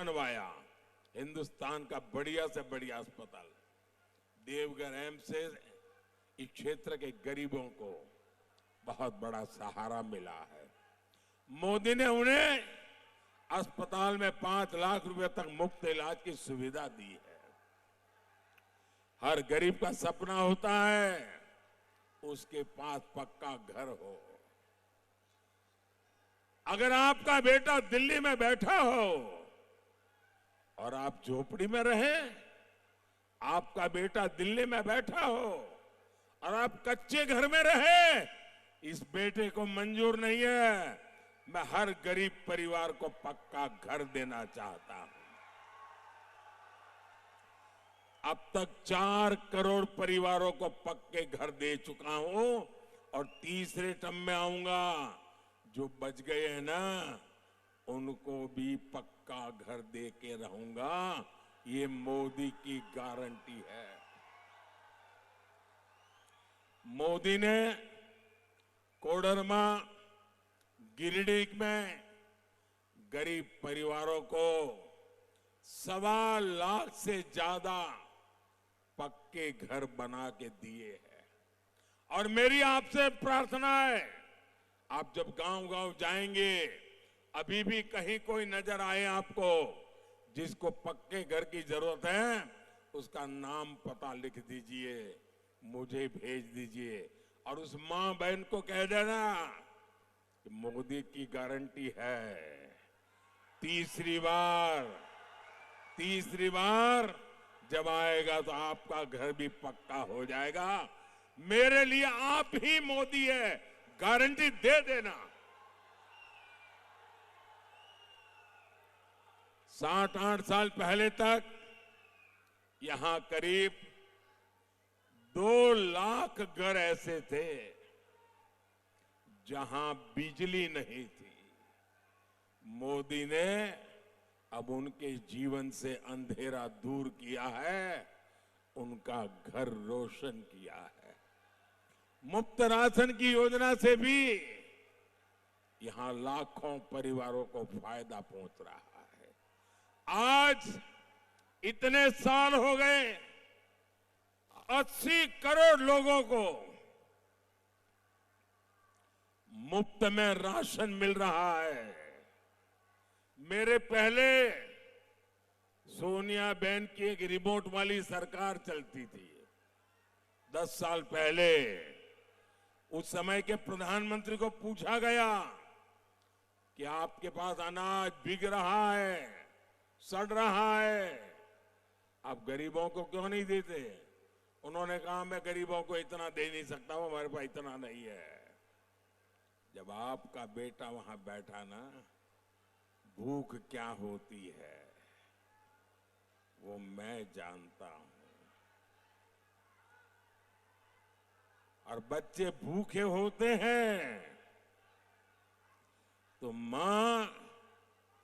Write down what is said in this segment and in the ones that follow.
बनवाया, हिंदुस्तान का बढ़िया से बढ़िया अस्पताल। देवघर एम्स से इस क्षेत्र के गरीबों को बहुत बड़ा सहारा मिला है। मोदी ने उन्हें अस्पताल में 5 लाख रुपए तक मुफ्त इलाज की सुविधा दी है। हर गरीब का सपना होता है उसके पास पक्का घर हो। अगर आपका बेटा दिल्ली में बैठा हो और आप झोपड़ी में रहे, आपका बेटा दिल्ली में बैठा हो और आप कच्चे घर में रहे, इस बेटे को मंजूर नहीं है। मैं हर गरीब परिवार को पक्का घर देना चाहता हूं। अब तक 4 करोड़ परिवारों को पक्के घर दे चुका हूं और तीसरे टर्म में आऊंगा। जो बच गए हैं ना, उनको भी पक्का घर दे के रहूंगा। ये मोदी की गारंटी है। मोदी ने कोडरमा, गिरिडीह में गरीब परिवारों को 1.25 लाख से ज्यादा पक्के घर बना के दिए हैं। और मेरी आपसे प्रार्थना है, आप जब गांव-गांव जाएंगे, अभी भी कहीं कोई नजर आए आपको जिसको पक्के घर की जरूरत है, उसका नाम पता लिख दीजिए, मुझे भेज दीजिए और उस मां बहन को कह देना कि मोदी की गारंटी है। तीसरी बार जब आएगा तो आपका घर भी पक्का हो जाएगा। मेरे लिए आप ही मोदी है, गारंटी दे देना। 7-8 साल पहले तक यहां करीब 2 लाख घर ऐसे थे जहां बिजली नहीं थी। मोदी ने अब उनके जीवन से अंधेरा दूर किया है, उनका घर रोशन किया है। मुफ्त राशन की योजना से भी यहां लाखों परिवारों को फायदा पहुंच रहा है। आज इतने साल हो गए, 80 करोड़ लोगों को मुफ्त में राशन मिल रहा है। मेरे पहले सोनिया बहन की एक रिमोट वाली सरकार चलती थी 10 साल पहले। उस समय के प्रधानमंत्री को पूछा गया कि आपके पास अनाज बिक रहा है, सड़ रहा है, आप गरीबों को क्यों नहीं देते? उन्होंने कहा मैं गरीबों को इतना दे नहीं सकता हूं, हमारे पास इतना नहीं है। जब आपका बेटा वहां बैठा ना, भूख क्या होती है वो मैं जानता हूं। और बच्चे भूखे होते हैं तो मां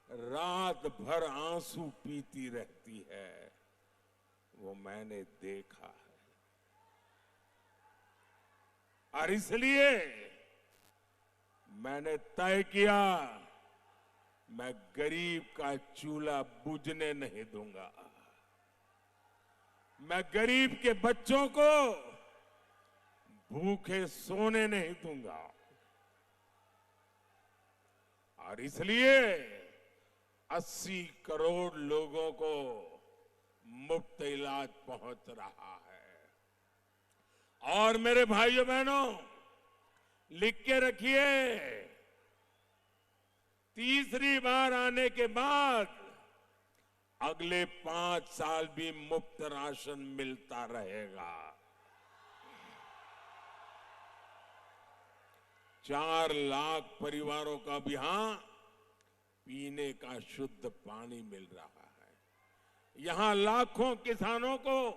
रात भर आंसू पीती रहती है, वो मैंने देखा है। और इसलिए मैंने तय किया, मैं गरीब का चूल्हा बुझने नहीं दूंगा। मैं गरीब के बच्चों को भूखे सोने नहीं दूंगा। और इसलिए 80 करोड़ लोगों को मुफ्त इलाज पहुंच रहा है। और मेरे भाइयों बहनों, लिख के रखिए, तीसरी बार आने के बाद अगले 5 साल भी मुफ्त राशन मिलता रहेगा। 4 लाख परिवारों का भी यहां पीने का शुद्ध पानी मिल रहा है। यहां लाखों किसानों को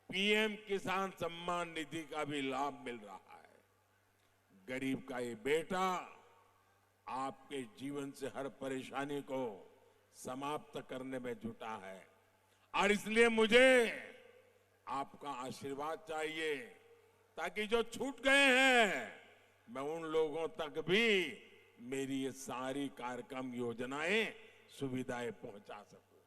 पीएम किसान सम्मान निधि का भी लाभ मिल रहा है। गरीब का ये बेटा आपके जीवन से हर परेशानी को समाप्त करने में जुटा है। और इसलिए मुझे आपका आशीर्वाद चाहिए, ताकि जो छूट गए हैं मैं उन लोगों तक भी मेरी ये सारी कार्यक्रम योजनाएं सुविधाएं पहुंचा सकूं।